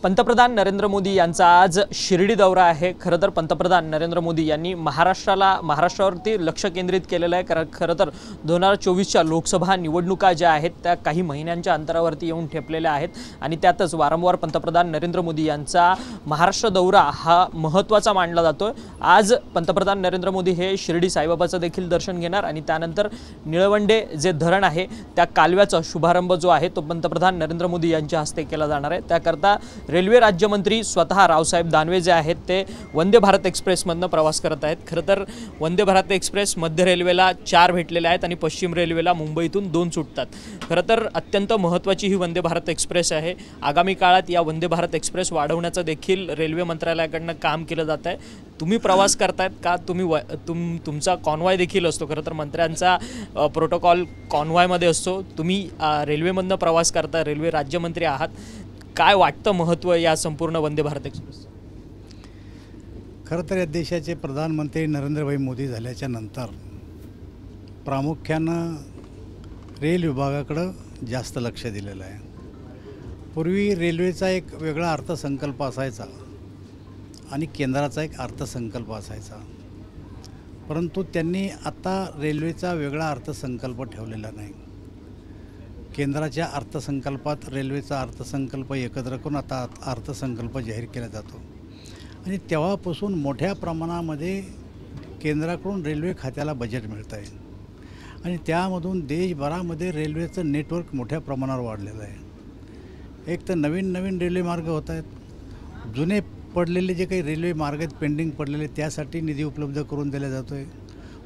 पंतप्रधान नरेंद्र मोदी यांचा आज शिर्डी दौरा आहे। खरं तर पंतप्रधान नरेंद्र मोदी यांनी महाराष्ट्रावरती लक्ष केंद्रित केलेलं आहे। कारण खरं तर 2024च्या लोकसभा निवडणुका ज्या आहेत त्या काही महिन्यांच्या अंतरावरती येऊन ठेपलेल्या आहेत आणि त्यातच वारंवार पंतप्रधान नरेंद्र मोदी यांचा महाराष्ट्र दौरा हा महत्त्वाचा मानला जातोय। आज पंतप्रधान नरेंद्र मोदी हे शिर्डी साईबाबाचं देखील दर्शन घेणार आणि त्यानंतर निळवंडे जे धरण आहे त्या कालव्याचा शुभारंभ जो आहे तो पंतप्रधान नरेंद्र मोदी यांच्या हस्ते केला जाणार आहे। त्याकरता रेल्वे राज्यमंत्री स्वतः रावसाहेब दानवे जे आहेत ते वंदे भारत एक्सप्रेसमधनं प्रवास करत आहेत। खरं तर वंदे भारत एक्सप्रेस मध्य रेल्वेला 4 भेटलेले आहेत आणि पश्चिम रेल्वेला मुंबईतून 2 सुटतात। खरं तर अत्यंत महत्त्वाची ही वंदे भारत एक्सप्रेस आहे। आगामी काळात या वंदे भारत एक्सप्रेस वाढवण्याचं देखील रेल्वे मंत्रालयाकडनं काम केलं जात आहे। तुम्ही प्रवास करतायत का? तुमचा कॉन्वॉय देखील असतो। खरं तर मंत्र्यांचा प्रोटोकॉल कॉन्वॉयमध्ये असतो। तुम्ही रेल्वेमधनं प्रवास करता, रेल्वे राज्यमंत्री आहात, काय वाटतं महत्त्व या संपूर्ण वंदे भारत एक्सप्रेस? खरं तर या देशाचे प्रधानमंत्री नरेंद्रभाई मोदी झाल्याच्या नंतर प्रामुख्यानं रेल विभागाकडं जास्त लक्ष दिलेलं आहे। पूर्वी रेल्वेचा एक वेगळा अर्थसंकल्प असायचा आणि केंद्राचा एक अर्थसंकल्प असायचा, परंतु त्यांनी आता रेल्वेचा वेगळा अर्थसंकल्प ठेवलेला नाही। केंद्राच्या अर्थसंकल्पात रेल्वेचा अर्थसंकल्प एकत्र करून आता अर्थसंकल्प जाहीर केला जातो आणि तेव्हापासून मोठ्या प्रमाणामध्ये केंद्राकडून रेल्वे खात्याला बजेट मिळतं आहे आणि त्यामधून देशभरामध्ये रेल्वेचं नेटवर्क मोठ्या प्रमाणावर वाढलेलं आहे। एक तर नवीन रेल्वे मार्ग होत आहेत, जुने पडलेले जे काही रेल्वे मार्ग आहेत पेंडिंग पडलेले त्यासाठी निधी उपलब्ध करून दिला जातो आहे।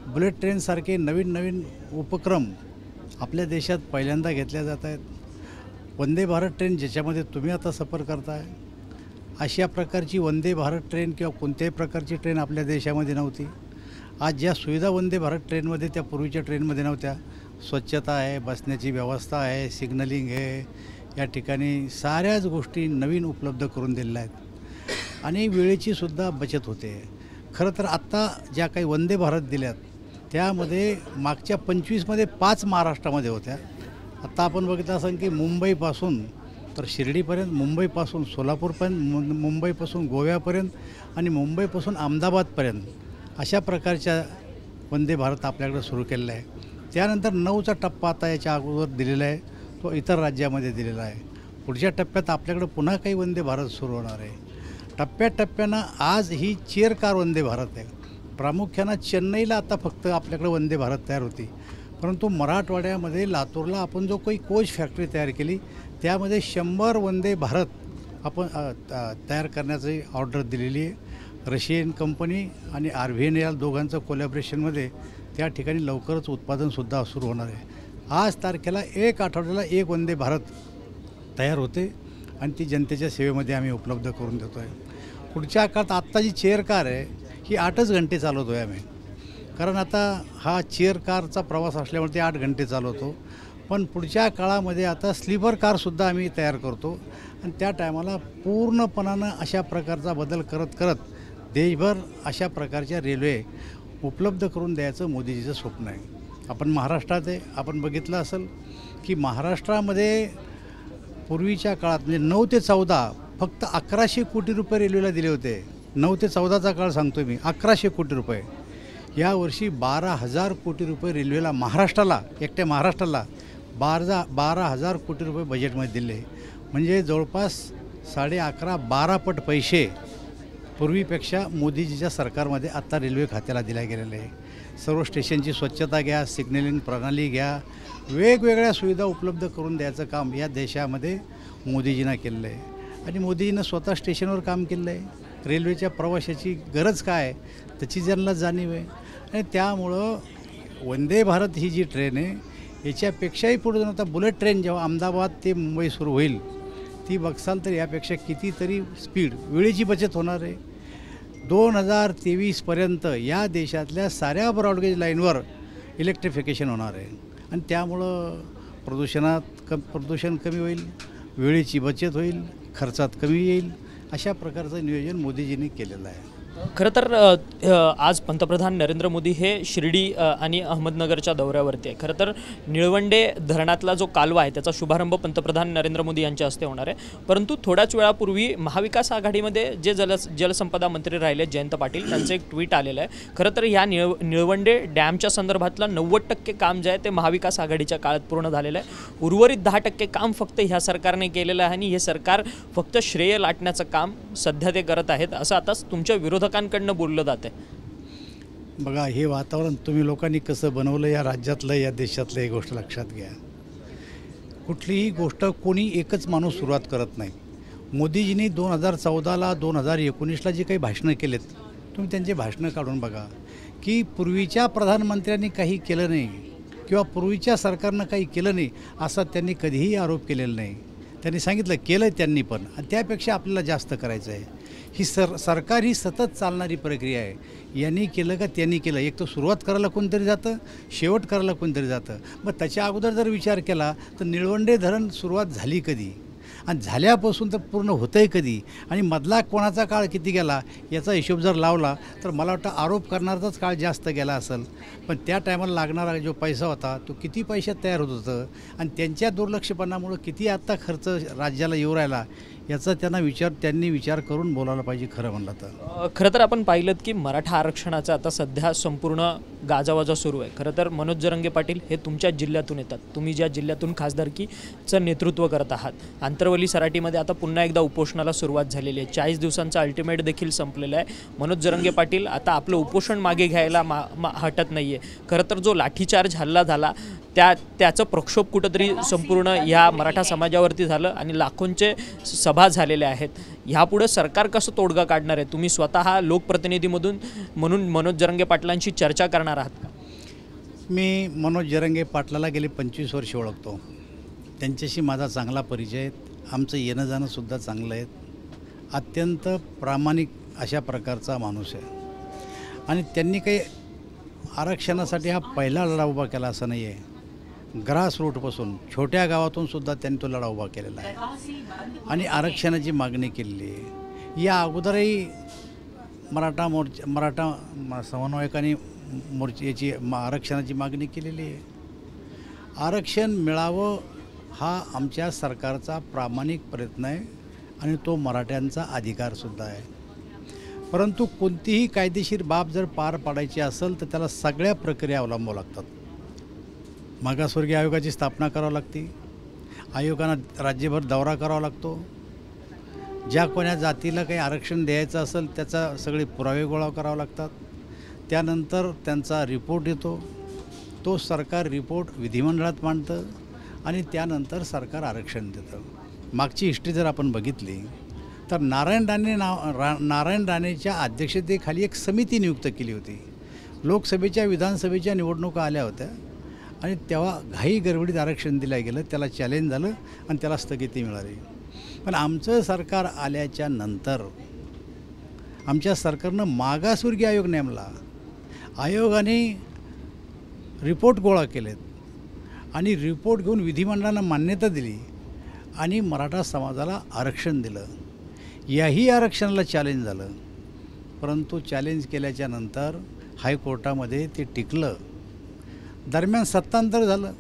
बुलेट ट्रेनसारखे नवीन उपक्रम आपल्या देशात पहिल्यांदा घेतल्या जात आहेत। वंदे भारत ट्रेन ज्याच्यामध्ये तुम्ही आता सफर करताय अशा प्रकारची वंदे भारत ट्रेन किंवा कोणत्याही प्रकारची ट्रेन आपल्या देशामध्ये नव्हती। आज ज्या सुविधा वंदे भारत ट्रेनमध्ये त्या पूर्वीच्या ट्रेनमध्ये नव्हत्या, स्वच्छता आहे, बसण्याची व्यवस्था आहे, सिग्नलिंग आहे, या ठिकाणी साऱ्याच गोष्टी नवीन उपलब्ध करून दिलेल्या आहेत आणि वेळेचीसुद्धा बचत होते। खरं तर आत्ता ज्या काही वंदे भारत दिल्यात त्यामध्ये मागच्या 25मध्ये 5 महाराष्ट्रामध्ये होत्या। आत्ता आपण बघितलं असं की मुंबईपासून तर शिर्डीपर्यंत, मुंबईपासून सोलापूरपर्यंत, मुंबईपासून गोव्यापर्यंत आणि मुंबईपासून अहमदाबादपर्यंत अशा प्रकारच्या वंदे भारत आपल्याकडे सुरू केलेलं आहे। त्यानंतर 9चा टप्पा आता याच्या अगोदर दिलेला आहे, तो इतर राज्यामध्ये दिलेला आहे। पुढच्या टप्प्यात आपल्याकडे पुन्हा काही वंदे भारत सुरू होणार आहे। टप्प्याटप्प्यानं आज ही चेअर कार वंदे भारत आहे। प्रामुख्यानं चेन्नईला आता फक्त आपल्याकडे वंदे भारत तयार होती, परंतु मराठवाड्यामध्ये लातूरला आपण जो काही कोच फॅक्टरी तयार केली त्यामध्ये 100 वंदे भारत आपण तयार करण्याची ऑर्डर दिलेली आहे। रशियन कंपनी आणि RVN या दोघांचं कोलॅबरेशनमध्ये त्या ठिकाणी लवकरच उत्पादनसुद्धा सुरू होणार आहे। आज तारखेला 1 आठवड्याला 1 वंदे भारत तयार होते आणि ती जनतेच्या सेवेमध्ये आम्ही उपलब्ध करून देतो आहे। पुढच्या काळात आत्ता जी चेअर कार आहे ही 8च घंटे चालवतो आहे आम्ही, कारण आता हा चेअर कारचा प्रवास असल्यामुळे ते 8 घंटे चालवतो। पण पुढच्या काळामध्ये आता स्लीपर कारसुद्धा आम्ही तयार करतो आणि त्या टायमाला पूर्णपणानं अशा प्रकारचा बदल करत देशभर अशा प्रकारच्या रेल्वे उपलब्ध करून द्यायचं मोदीजीचं स्वप्न आहे। आपण महाराष्ट्रात आहे, आपण बघितलं असेल की महाराष्ट्रामध्ये पूर्वीच्या काळात म्हणजे 9 ते 14 फक्त 1100 कोटी रुपये रेल्वेला दिले होते। 9 ते 14चा काळ सांगतो मी, 1100 कोटी रुपये। यावर्षी 12,000 कोटी रुपये रेल्वेला महाराष्ट्राला, एकट्या महाराष्ट्राला 12,000 कोटी रुपये बजेटमध्ये दिले। म्हणजे जवळपास 11.5-12 पट पैसे पूर्वीपेक्षा मोदीजीच्या सरकारमध्ये आत्ता रेल्वे खात्याला दिल्या गेलेले आहे। सर्व स्टेशनची स्वच्छता घ्या, सिग्नलिंग प्रणाली घ्या, वेगवेगळ्या सुविधा उपलब्ध करून द्यायचं काम या देशामध्ये मोदीजीनं केलेलं आहे आणि मोदीजीनं स्वतः स्टेशनवर काम केलं आहे। रेल्वेच्या प्रवाशाची गरज काय त्याची ज्यांना जाणीव आहे आणि त्यामुळं वंदे भारत ही जी ट्रेन आहे याच्यापेक्षाही पुढे जाऊन आता बुलेट ट्रेन जेव्हा अहमदाबाद ते मुंबई सुरू होईल ती बघसाल तर यापेक्षा कितीतरी स्पीड, वेळेची बचत होणार आहे। 2023पर्यंत या देशातल्या साऱ्या ब्रॉडगेज लाईनवर इलेक्ट्रिफिकेशन होणार आहे आणि त्यामुळं प्रदूषण कमी होईल, वेळेची बचत होईल, खर्चात कमी येईल, अशा प्रकारचं नियोजन मोदीजींनी केलेलं आहे। खरं तर आज पंतप्रधान नरेंद्र मोदी हे शिर्डी आणि अहमदनगरच्या दौऱ्यावरती आहे. खरं तर निळवंडे धरणातला जो कालवा आहे त्याचा शुभारंभ पंतप्रधान नरेंद्र मोदी यांच्या हस्ते होणार आहे. परंतु थोड्याच वेळापूर्वी महाविकास आघाडीमध्ये जे जलसंपदा मंत्री राहिले जयंत पाटील त्यांचं एक ट्विट आलेलं आहे. खरं तर या निळवंडे डॅमच्या संदर्भातलं 90% काम जे आहे ते महाविकास आघाडीच्या काळात पूर्ण झालेलं आहे. उर्वरित 10% काम फक्त ह्या सरकारने केलेलं आहे आणि हे सरकार फक्त श्रेय लाटण्याचं काम सध्या ते करत आहेत असं आताच तुमच्या विरोधकांकडनं बोललं जाते. बघा, हे वातावरण तुम्ही लोकांनी कसं बनवलं या राज्यातलं या देशातलं ही गोष्ट लक्षात घ्या. कुठलीही गोष्ट कोणी एकच माणूस सुरुवात करत नाही. मोदीजींनी 2014ला 2019ला जे काही भाषणं केलेत तुम्ही त्यांचे भाषणं काढून बघा की पूर्वीच्या प्रधानमंत्र्यांनी काही केलं नाही किंवा पूर्वीच्या सरकारनं काही केलं नाही असा त्यांनी कधीही आरोप केलेला नाही. त्यांनी सांगितलं केलं त्यांनी पण, आणि त्यापेक्षा आपल्याला जास्त करायचं आहे. ही सरकार ही सतत चालणारी प्रक्रिया आहे. यांनी केलं का त्यांनी केलं, एक तर सुरुवात करायला कोणतरी जातं, शेवट करायला कोणतरी जातं. मग त्याच्या अगोदर जर विचार केला तर निळवंडे धरण सुरुवात झाली कधी आणि झाल्यापासून तर पूर्ण होतं आहे कधी, आणि मधला कोणाचा काळ किती गेला याचा हिशोब जर लावला तर मला वाटतं आरोप करणाराचाच काळ जास्त गेला असेल. पण त्या टायमाला लागणारा जो पैसा होता तो किती पैशात तयार होत होतं आणि त्यांच्या दुर्लक्षपणामुळं किती आत्ता खर्च राज्याला येऊ राहिला याचा त्यांनी विचार करून बोलायला पाहिजे खरं म्हणलं तर. खरं तर आपण पाहिलं की मराठा आरक्षणाचा आता सध्या संपूर्ण गाजावाजा सुरू आहे. खरं तर मनोज जरांगे पाटील हे तुमच्या जिल्ह्यातून येतात, तुम्ही ज्या जिल्ह्यातून खासदारकीचं नेतृत्व करत आहात. आंतरवली सराटीमध्ये आता पुन्हा एकदा उपोषणाला सुरुवात झालेली आहे. 40 दिवसांचा अल्टिमेट देखील संपलेला आहे. मनोज जरांगे पाटील आता आपलं उपोषण मागे घ्यायला हटत नाही आहे. खरं तर जो लाठीचार्ज हल्ला झाला त्याचं प्रक्षोभ कुठंतरी संपूर्ण ह्या मराठा समाजावरती झालं आणि लाखोंचे सभा झालेल्या आहेत. ह्यापुढे सरकार कसं तोडगा काढणार आहे? तुम्ही स्वतः लोकप्रतिनिधीमधून म्हणून मनोज जरांगे पाटलांशी चर्चा करणार आहात का? मी मनोज जरांगे पाटलाला गेले 25 वर्ष ओळखतो. त्यांच्याशी माझा चांगला परिचय आहे. आमचं येणं जाणंसुद्धा चांगलं आहे. अत्यंत प्रामाणिक अशा प्रकारचा माणूस आहे आणि त्यांनी काही आरक्षणासाठी हा पहिला लढा उभा केला असं नाही आहे. ग्रास रूटपासून छोट्या गावातून सुद्धा त्यांनी तो लढा उभा केलेला आहे आणि आरक्षणाची मागणी केलेली आहे. या अगोदरही मराठा समन्वयकांनी याची आरक्षणाची मागणी केलेली आहे. आरक्षण मिळावं हा आमच्या सरकारचा प्रामाणिक प्रयत्न आहे आणि तो मराठ्यांचा अधिकारसुद्धा आहे. परंतु कोणतीही कायदेशीर बाब जर पार पाडायची असेल तर त्याला सगळ्या प्रक्रिया अवलंबाव्या लागतात. मागासवर्गीय आयोगाची स्थापना करावी लागते. आयोगानं राज्यभर दौरा करावा लागतो. ज्या कोण्या जातीला काही आरक्षण द्यायचं असेल त्याचा सगळे पुरावे गोळा करावे लागतात. त्यानंतर त्यांचा रिपोर्ट येतो. तो सरकार रिपोर्ट विधिमंडळात मांडतं आणि त्यानंतर सरकार आरक्षण देतं. मागची हिस्ट्री जर आपण बघितली तर नारायण राणेच्या अध्यक्षतेखाली एक समिती नियुक्त केली होती. लोकसभेच्या विधानसभेच्या निवडणुका आल्या होत्या आणि तेव्हा घाई गडबडीत आरक्षण दिलं गेलं. त्याला चॅलेंज झालं आणि त्याला स्थगिती मिळाली. पण आमचं सरकार आल्याच्या नंतर आमच्या सरकारनं मागासवर्गीय आयोग नेमला. आयोगाने रिपोर्ट गोळा केलेत आणि रिपोर्ट घेऊन विधिमंडळानं मान्यता दिली आणि मराठा समाजाला आरक्षण दिलं. याही आरक्षणाला चॅलेंज झालं, परंतु चॅलेंज केल्याच्या नंतर हायकोर्टामध्ये ते टिकलं. दरम्यान सत्तांतर झालं,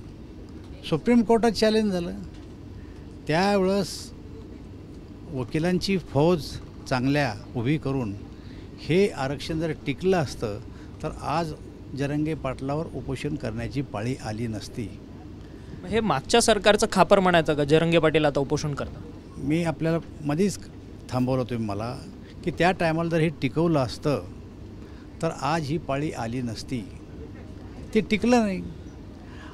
सुप्रीम कोर्टात चॅलेंज झालं. त्यावेळेस वकिलांची फौज चांगल्या उभी करून हे आरक्षण जर टिकलं असतं तर आज जरांगे पाटलावर उपोषण करण्याची पाळी आली नसती. हे मागच्या सरकारचं खापर म्हणायचं का जरांगे पाटील आता उपोषण करतात? मी आपल्याला मध्येच थांबवलं तुम्ही मला की त्या टायमाला जर हे टिकवलं असतं तर आज ही पाळी आली नसती. ते टिकलं नाही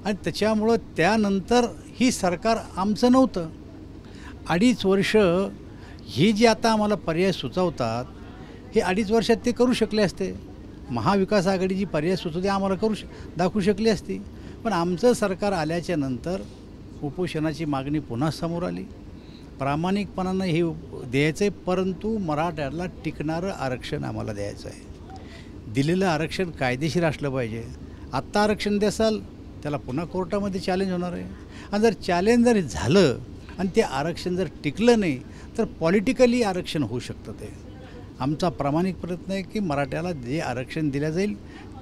आणि त्याच्यामुळं त्यानंतर ही सरकार आमचं नव्हतं. 2.5 वर्ष हे जे आता आम्हाला पर्याय सुचवतात हे 2.5 वर्षात ते करू शकले असते. महाविकास आघाडी जी पर्याय सुचवते आम्हाला दाखवू शकली असती. पण आमचं सरकार आल्याच्या नंतर उपोषणाची मागणी पुन्हा समोर आली. प्रामाणिकपणानं हे द्यायचं आहे, परंतु मराठ्याला टिकणारं आरक्षण आम्हाला द्यायचं आहे. दिलेलं आरक्षण कायदेशीर असलं पाहिजे. आत्ता आरक्षण द्याल त्याला पुन्हा कोर्टामध्ये चॅलेंज होणार आहे आणि जर चॅलेंज जर झालं आणि ते आरक्षण जर टिकलं नाही तर पॉलिटिकली आरक्षण होऊ शकतं. ते आमचा प्रामाणिक प्रयत्न आहे की मराठ्याला जे आरक्षण दिलं जाईल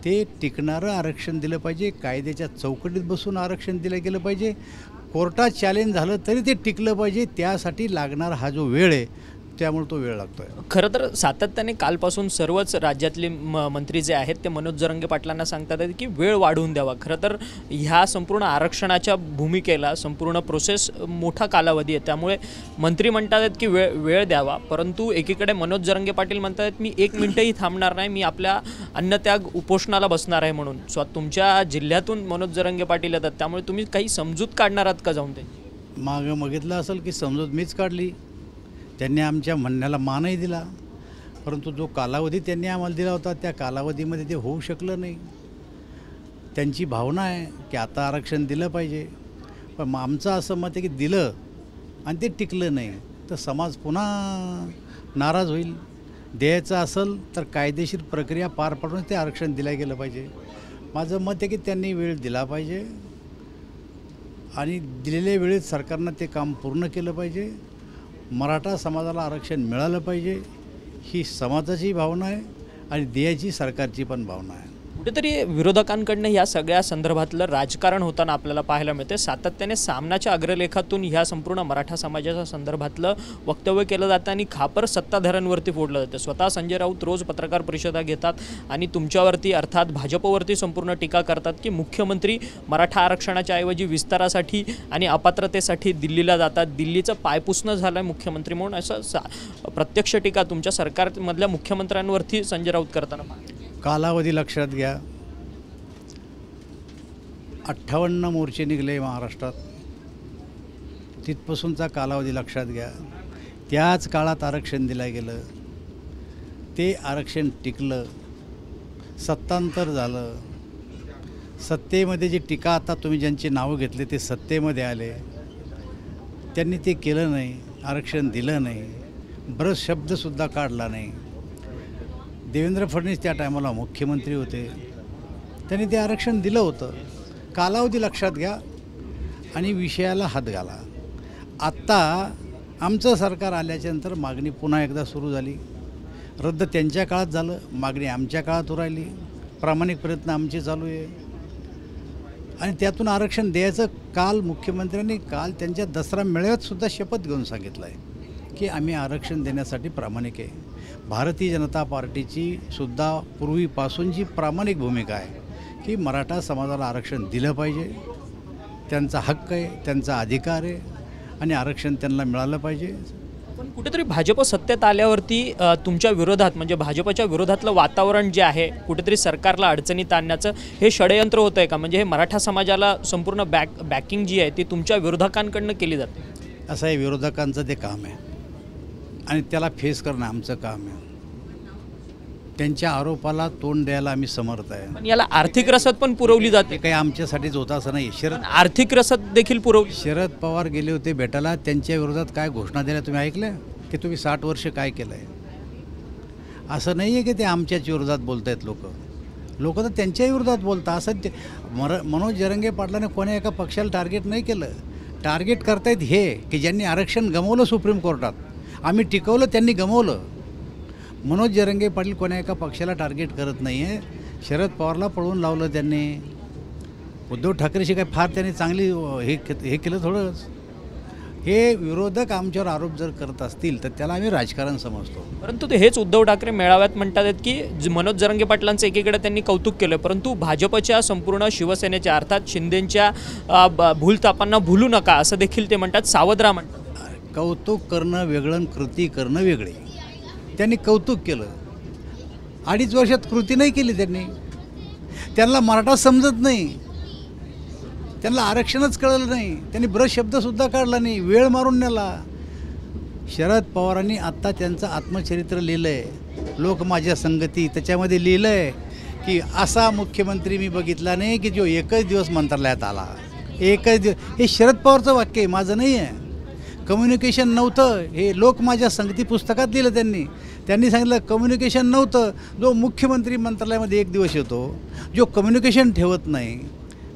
ते टिकणारं आरक्षण दिलं पाहिजे, कायद्याच्या चौकटीत बसून आरक्षण दिलं गेलं पाहिजे, कोर्टात चॅलेंज झालं तरी ते टिकलं पाहिजे, त्यासाठी लागणारा हा जो वेळ आहे त्यामुळे तो वेळ लागतो आहे. खरं तर सातत्याने कालपासून सर्वच राज्यातले मंत्री जे आहेत ते मनोज जरांगे पाटलांना सांगतात आहेत की वेळ वाढवून द्यावा. खरं तर ह्या संपूर्ण आरक्षणाच्या भूमिकेला संपूर्ण प्रोसेस मोठा कालावधी आहे, त्यामुळे मंत्री म्हणतात आहेत की वेळ द्यावा. परंतु एकीकडे मनोज जरांगे पाटील म्हणतात आहेत मी 1 मिनिटही थांबणार नाही, मी आपल्या अन्नत्याग उपोषणाला बसणार आहे म्हणून. तुमच्या जिल्ह्यातून मनोज जरांगे पाटील येतात, त्यामुळे तुम्ही काही समजूत काढणार आहात का जाऊन ते? मागं बघितलं असेल की समजूत मीच काढली, त्यांनी आमच्या म्हणण्याला मानही दिला, परंतु जो कालावधी त्यांनी आम्हाला दिला होता त्या कालावधीमध्ये ते होऊ शकलं नाही. त्यांची भावना आहे की आता आरक्षण दिलं पाहिजे, पण आमचं असं मत आहे की दिलं आणि ते टिकलं नाही तर समाज पुन्हा नाराज होईल. द्यायचं असेल तर कायदेशीर प्रक्रिया पार पाडून ते आरक्षण दिलं गेलं पाहिजे. माझं मत आहे की त्यांनी वेळ दिला पाहिजे आणि दिलेल्या वेळेत सरकारनं ते काम पूर्ण केलं पाहिजे. मराठा समाजाला आरक्षण मिळालं पाहिजे ही समाजाची भावना आहे आणि द्यायची सरकारची पण भावना आहे. कुठेतरी विरोधकांकडनं या सगळ्या संदर्भातलं राजकारण होताना आपल्याला पाहायला मिळते. सातत्याने सामनाच्या अग्रलेखातून ह्या संपूर्ण मराठा समाजाच्या संदर्भातलं वक्तव्य केलं जातं आणि खापर सत्ताधाऱ्यांवरती फोडलं जातं. स्वतः संजय राऊत रोज पत्रकार परिषदा घेतात आणि तुमच्यावरती अर्थात भाजपवरती संपूर्ण टीका करतात की मुख्यमंत्री मराठा आरक्षणाच्या ऐवजी विस्तारासाठी आणि अपात्रतेसाठी दिल्लीला जातात, दिल्लीचं पायपुसणं झालं आहे मुख्यमंत्री म्हणून, असं प्रत्यक्ष टीका तुमच्या सरकारमधल्या मुख्यमंत्र्यांवरती संजय राऊत करताना. कालावधी लक्षात घ्या, 58 मोर्चे निघले महाराष्ट्रात, तिथपासूनचा कालावधी लक्षात घ्या. त्याच काळात आरक्षण दिलं गेलं, ते आरक्षण टिकलं, सत्तांतर झालं, सत्तेमध्ये जी टीका आता तुम्ही ज्यांची नावं घेतले ते सत्तेमध्ये आले, त्यांनी ते केलं नाही, आरक्षण दिलं नाही, बरंच शब्दसुद्धा काढला नाही. देवेंद्र फडणवीस त्या टायमाला मुख्यमंत्री होते, त्यांनी ते आरक्षण दिलं होतं. कालावधी लक्षात घ्या आणि विषयाला हात घाला. आत्ता आमचं सरकार आल्याच्यानंतर मागणी पुन्हा एकदा सुरू झाली. रद्द त्यांच्या काळात झालं, मागणी आमच्या काळात राहिली. प्रामाणिक प्रयत्न आमचे चालू आहे आणि त्यातून आरक्षण द्यायचं. काल मुख्यमंत्र्यांनी त्यांच्या दसरा मेळाव्यातसुद्धा शपथ घेऊन सांगितलं आहे की आम्ही आरक्षण देण्यासाठी प्रामाणिक आहे. भारतीय जनता पार्टीची सुद्धा पूर्वीपासूनची प्रामाणिक भूमिका आहे की मराठा समाजाला आरक्षण दिलं पाहिजे, त्यांचा हक्क आहे, त्यांचा अधिकार आहे आणि आरक्षण त्यांना मिळालं पाहिजे. पण कुठेतरी भाजप सत्तेत आल्यावरती तुमच्या विरोधात म्हणजे भाजपच्या विरोधातलं वातावरण जे आहे कुठेतरी सरकारला अडचणीत आणण्याचं हे षडयंत्र होतं आहे का? म्हणजे हे मराठा समाजाला संपूर्ण बॅकिंग जी आहे ती तुमच्या विरोधकांकडनं केली जाते. असं आहे, विरोधकांचं ते काम आहे आणि त्याला फेस करणं आमचं काम आहे. त्यांच्या आरोपाला तोंड द्यायला आम्ही समर्थ आहे. पण याला आर्थिक रसद पण पुरवली जाते. काही आमच्यासाठीच होतं असं नाही. आर्थिक रसद देखील पुरवली. शरद पवार गेले होते भेटायला, त्यांच्या विरोधात काय घोषणा दिल्या तुम्ही ऐकल्या की तुम्ही 60 वर्ष काय केलं आहे? असं नाही आहे की ते आमच्याच विरोधात बोलत आहेत लोक तर त्यांच्या विरोधात बोलतात. असं ते मनोज जरांगे पाटलाने कोण्या एका पक्षाला टार्गेट नाही केलं. टार्गेट करतायत हे की ज्यांनी आरक्षण गमावलं सुप्रीम कोर्टात, आम्ही टिकवलं त्यांनी गमावलं. मनोज जरांगे पाटील कोण्या एका पक्षाला टार्गेट करत नाही आहे. शरद पवारला पळवून लावलं त्यांनी. उद्धव ठाकरेशी काय फार त्यांनी चांगली हे केलं थोडंच. हे विरोधक आमच्यावर आरोप जर करत असतील तर त्याला आम्ही राजकारण समजतो. परंतु हेच उद्धव ठाकरे मेळाव्यात म्हणतात आहेत की मनोज जरांगे पाटलांचं एकीकडे त्यांनी कौतुक केलं, परंतु भाजपच्या संपूर्ण शिवसेनेच्या अर्थात शिंदेंच्या भूलथापांना भुलू नका असं देखील ते म्हणतात. सावध राहा म्हणतात. कौतुक करणं वेगळं आणि कृती करणं वेगळे. त्यांनी कौतुक केलं, 2.5 वर्षात कृती नाही केली त्यांनी. त्यांना मराठा समजत नाही, त्यांना आरक्षणच कळलं नाही, त्यांनी बरंच शब्दसुद्धा काढला नाही, वेळ मारून नेला. शरद पवारांनी आत्ता त्यांचं आत्मचरित्र लिहिलं आहे, लोक माझ्या संगती, त्याच्यामध्ये लिहिलं आहे की असा मुख्यमंत्री मी बघितला नाही की जो एकच दिवस मंत्रालयात आला. एकच दिवस, हे शरद पवारचं वाक्य आहे, माझं नाही आहे. कम्युनिकेशन नव्हतं, हे लोक माझ्या संगती पुस्तकात लिहिलं त्यांनी सांगितलं कम्युनिकेशन नव्हतं. जो मुख्यमंत्री मंत्रालयामध्ये एक दिवस येतो, जो कम्युनिकेशन ठेवत नाही,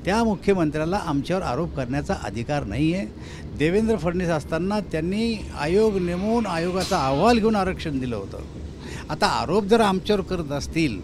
त्या मुख्यमंत्र्याला आमच्यावर आरोप करण्याचा अधिकार नाही आहे. देवेंद्र फडणवीस असताना त्यांनी आयोग नेमून आयोगाचा अहवाल घेऊन आरक्षण दिलं होतं आता आरोप जर आमच्यावर करत असतील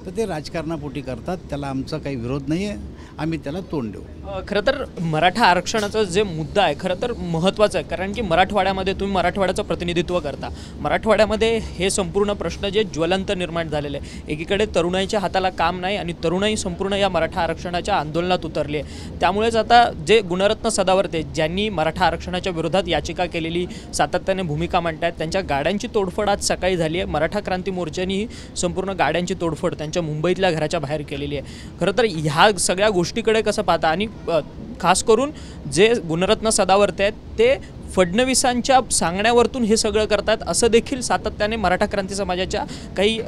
तर ते राजकारणापोटी करतात, त्याला आमचा काही विरोध नाही आहे, आम्ही त्याला तोंड देऊ. खरं तर मराठा आरक्षणाचा जे मुद्दा आहे खरं तर महत्त्वाचा आहे, कारण की मराठवाड्यामध्ये तुम्ही मराठवाड्याचं प्रतिनिधित्व करता. मराठवाड्यामध्ये हे संपूर्ण प्रश्न जे ज्वलंत निर्माण झालेले आहे, एकीकडे तरुणाईच्या हाताला काम नाही आणि तरुणाई संपूर्ण या मराठा आरक्षणाच्या आंदोलनात उतरली आहे. त्यामुळेच आता जे गुणरत्न सदावर्ते ज्यांनी मराठा आरक्षणाच्या विरोधात याचिका केलेली सातत्याने भूमिका मांडतायत, त्यांच्या गाड्यांची तोडफोड आज सकाळी झाली आहे. मराठा क्रांती मोर्चानेही संपूर्ण गाड्यांची तोडफोड त्यांच्या मुंबईतल्या घराच्या बाहेर केलेली आहे. खरं तर ह्या सगळ्या गोष्टीकडे कसं पाहता, आणि खास करून जे गुणरत्न सदावर्ते आहेत ते फडणवीसांच्या सांगण्यावरतून हे सगळं करतात असं देखील सातत्याने मराठा क्रांती समाजाच्या काही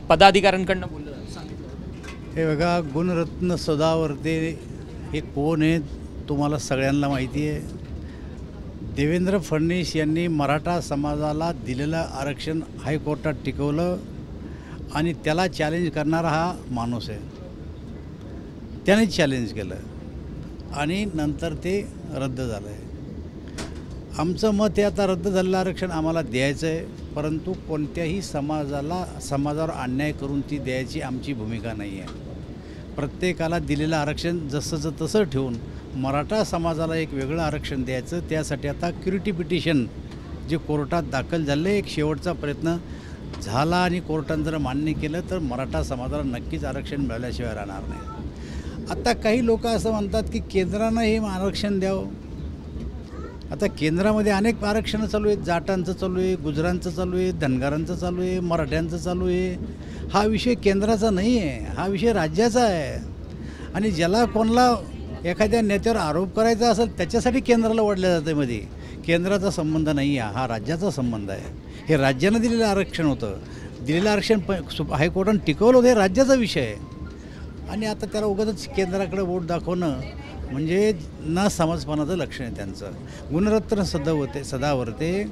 पदाधिकाऱ्यांकडनं बोललं सांगितलं. हे बघा, गुणरत्न सदावर्ते हे कोण आहेत तुम्हाला सगळ्यांना माहिती आहे. देवेंद्र फडणवीस यांनी मराठा समाजाला दिलेलं आरक्षण हायकोर्टात टिकवलं आणि त्याला चॅलेंज करणारा हा माणूस आहे. त्याने चॅलेंज केलं आणि नंतर ते रद्द झालं आहे. आमचं मत हे आता रद्द झालेलं आरक्षण आम्हाला द्यायचं आहे, परंतु कोणत्याही समाजावर अन्याय करून ती द्यायची आमची भूमिका नाही आहे. प्रत्येकाला दिलेलं आरक्षण जसंचं तसं ठेवून मराठा समाजाला एक वेगळं आरक्षण द्यायचं. त्यासाठी आता क्युरिटी पिटिशन जे कोर्टात दाखल झाले, एक शेवटचा प्रयत्न झाला आणि कोर्टानं जर मान्य केलं तर मराठा समाजाला नक्कीच आरक्षण मिळाल्याशिवाय राहणार नाही. आता काही लोक असं म्हणतात की केंद्रानं हे आरक्षण द्यावं. आता केंद्रामध्ये अनेक आरक्षणं चालू आहेत. जाटांचं चालू आहे, गुजरांचं चालू आहे, धनगरांचं चालू आहे, मराठ्यांचं चालू आहे. हा विषय केंद्राचा नाही आहे, हा विषय राज्याचा आहे. आणि ज्याला कोणाला एखाद्या नेत्यावर आरोप करायचा असेल त्याच्यासाठी केंद्राला ओढल्या जाते. मध्ये केंद्राचा संबंध नाही आहे, हा राज्याचा संबंध आहे. हे राज्यानं दिलेलं आरक्षण होतं, दिलेलं आरक्षण हायकोर्टानं टिकवलं होतं, हे राज्याचा विषय आहे. आणि आता त्याला उगाचच केंद्राकडे वोट दाखवणं म्हणजे न समजपणाचं लक्षण आहे त्यांचं. गुणरत्न सदावर्ते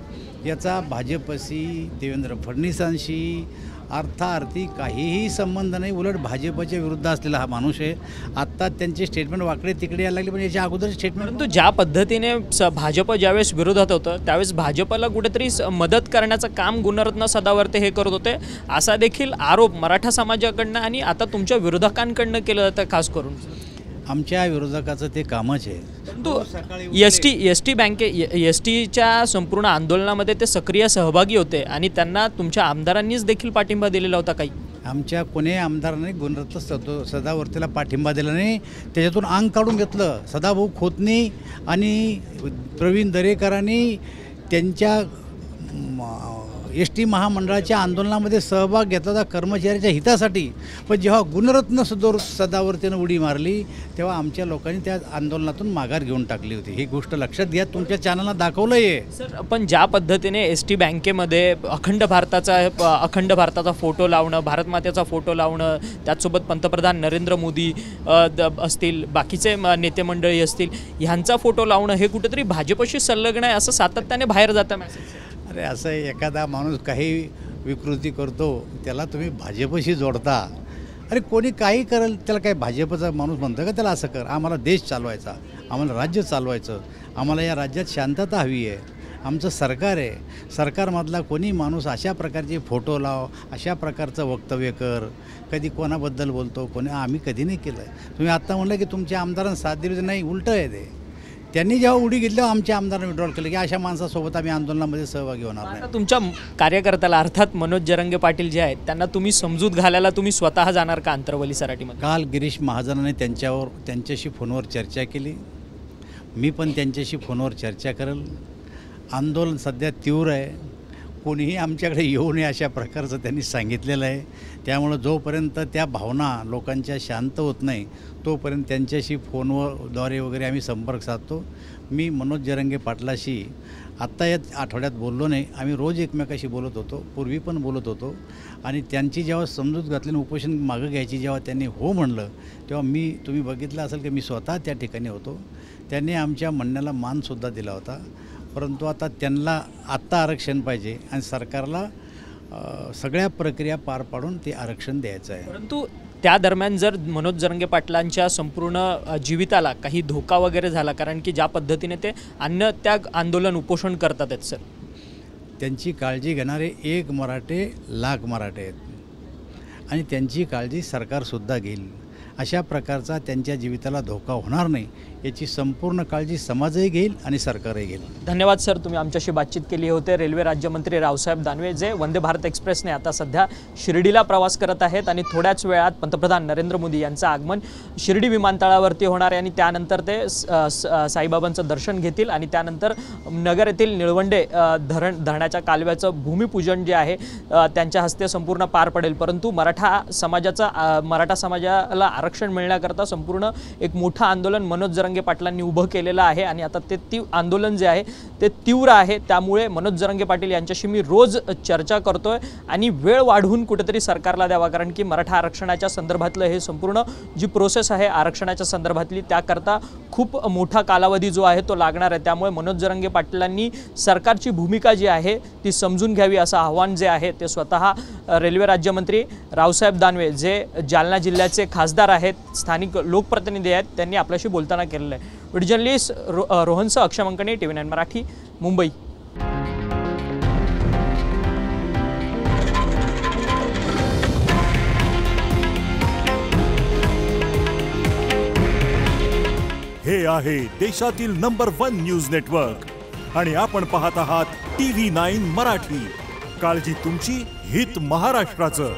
याचा भाजपशी, देवेंद्र फडणवीसांशी अर्थार्थी काहीही संबंध नाही. उलट भाजपच्या विरुद्ध असलेला हा माणूस आहे. आत्ता त्यांचे स्टेटमेंट वाकडे तिकडे यायला लागले, पण याच्या अगोदर स्टेटमेंट. परंतु ज्या पद्धतीने भाजप ज्यावेळेस विरोधात होतं त्यावेळेस भाजपला कुठेतरी मदत करण्याचं काम गुणरत्न सदावर्ते हे करत होते, असा देखील आरोप मराठा समाजाकडनं आणि आता तुमच्या विरोधकांकडनं केलं जातं. खास करून आमच्या विरोधकाचं ते कामच आहे. परंतु एस टीच्या संपूर्ण आंदोलनामध्ये ते सक्रिय सहभागी होते आणि त्यांना तुमच्या आमदारांनीच देखील पाठिंबा दिलेला होता. काही आमच्या कोणी आमदारांनी गुणरत्न सदावर्तेला पाठिंबा दिला नाही, त्याच्यातून अंग काढून घेतलं. सदाभाऊ खोतनी आणि प्रवीण दरेकरांनी त्यांच्या एस टी महामंडळाच्या आंदोलनामध्ये सहभाग घेतला होता कर्मचाऱ्याच्या हितासाठी. पण जेव्हा गुणरत्न सदावर्तेनं उडी मारली तेव्हा आमच्या लोकांनी त्या आंदोलनातून माघार घेऊन टाकली होती. ही गोष्ट लक्षात घ्या, तुमच्या चॅनलला दाखवलं आहे. सर, पण ज्या पद्धतीने एस टी बँकेमध्ये अखंड भारताचा फोटो लावणं, भारतमातेचा फोटो लावणं, त्याचसोबत पंतप्रधान नरेंद्र मोदी असतील, बाकीचे नेते मंडळी असतील, ह्यांचा फोटो लावणं हे कुठेतरी भाजपशी संलग्न आहे असं सातत्याने बाहेर जातं मॅसेज. अरे असं एखादा माणूस काही विकृती करतो त्याला तुम्ही भाजपशी जोडता. अरे कोणी काही करेल त्याला काय भाजपचा माणूस म्हणतो का त्याला असं कर? आम्हाला देश चालवायचा, आम्हाला राज्य चालवायचं, आम्हाला या राज्यात शांतता हवी आहे, आमचं सरकार आहे. सरकारमधला कोणी माणूस अशा प्रकारचे फोटो लाव, अशा प्रकारचं वक्तव्य कर, कधी कोणाबद्दल बोलतो, आम्ही कधी नाही केलं. तुम्ही आत्ता म्हणलं की तुमच्या आमदारांना साथ दिली, नाही, उलटं आहे ते. त्यांनी जेव्हा उडी घेतल्यावर आमच्या आमदारांनी विड्रॉल केलं की अशा माणसासोबत आम्ही आंदोलनामध्ये सहभागी होणार नाही. तुमच्या कार्यकर्त्याला अर्थात मनोज जरंगे पाटील जे आहेत त्यांना तुम्ही समजूत घालायला तुम्ही स्वतः जाणार का अंतरवली सराटीमध्ये? काल गिरीश महाजनाने त्यांच्याशी फोनवर चर्चा केली. मी पण त्यांच्याशी फोनवर चर्चा करेल. आंदोलन सध्या तीव्र आहे, कोणीही आमच्याकडे येऊ नये अशा प्रकारचं त्यांनी सांगितलेलं आहे. त्यामुळं जोपर्यंत त्या भावना लोकांच्या शांत होत नाही तोपर्यंत त्यांच्याशी फोनद्वारे वगैरे आम्ही संपर्क साधतो. मी मनोज जरंगे पाटलाशी आत्ता या आठवड्यात बोललो नाही, आम्ही रोज एकमेकाशी बोलत होतो, पूर्वी पण बोलत होतो. आणि त्यांची जेव्हा समजूत घातली आणि उपोषण मागं घ्यायची जेव्हा त्यांनी हो म्हणलं तेव्हा तुम्ही बघितलं असेल की मी स्वतः त्या ठिकाणी होतो. त्यांनी आमच्या म्हणण्याला मानसुद्धा दिला होता. परंतु आता त्यांना आत्ता आरक्षण पाहिजे आणि सरकारला सगळ्या प्रक्रिया पार पाडून ते आरक्षण द्यायचं आहे. परंतु त्या दरम्यान जर मनोज जरंगे पाटलांच्या संपूर्ण जीविताला काही धोका वगैरे झाला, कारण की ज्या पद्धतीने ते अन्नत्याग आंदोलन उपोषण करतात आहेत सर. त्यांची काळजी घेणारे एक मराठे लाख मराठे आहेत आणि त्यांची काळजी सरकारसुद्धा घेईल. अशा प्रकारचा त्यांच्या जीविताला धोका होणार नाही याची संपूर्ण काळजी समाजही घेईल आणि सरकारही घेईल. धन्यवाद सर, तुम्ही आमच्याशी बातचीत केली होते. रेल्वे राज्यमंत्री रावसाहेब दानवे जे वंदे भारत एक्सप्रेसने आता सध्या शिर्डीला प्रवास करत आहेत आणि थोड्याच वेळात पंतप्रधान नरेंद्र मोदी यांचं आगमन शिर्डी विमानतळावरती होणार आहे आणि त्यानंतर ते साईबाबांचं दर्शन घेतील आणि त्यानंतर नगर येथील निळवंडे धरणाच्या कालव्याचं भूमिपूजन जे आहे त्यांच्या हस्ते संपूर्ण पार पडेल. परंतु मराठा समाजाला आरक्षण मिळण्याकरता संपूर्ण एक मोठं आंदोलन मनोज जरांगे पाटलांनी उभं केलेलं आहे आणि आता ते आंदोलन जे आहे ते तीव्र आहे. त्यामुळे मनोज जरांगे पाटील यांच्याशी मी रोज चर्चा करतोय आणि वेळ वाढवून कुठेतरी सरकारला द्यावा, कारण की मराठा आरक्षणाच्या संदर्भातलं हे संपूर्ण जी प्रोसेस आहे आरक्षणाच्या संदर्भातली त्याकरता खूप मोठा कालावधी जो आहे तो लागणार आहे. त्यामुळे मनोज जरांगे पाटलांनी सरकारची भूमिका जी आहे ती समजून घ्यावी असं आव्हान जे आहे ते स्वतः रेल्वे राज्यमंत्री रावसाहेब दानवे जे जालना जिल्ह्याचे खासदार आहेत, स्थानिक लोकप्रतिनिधी आहेत, त्यांनी आपल्याशी बोलताना केलेलं आहे. व्हिडिओ जर्नलिस्ट रोहनसह अक्षय मंकणे, TV9 मराठी, मुंबई. हे आहे देशातील नंबर 1 न्यूज नेटवर्क आणि आपण पाहत आहात TV9 मराठी. काळजी तुमची, हित महाराष्ट्राचं.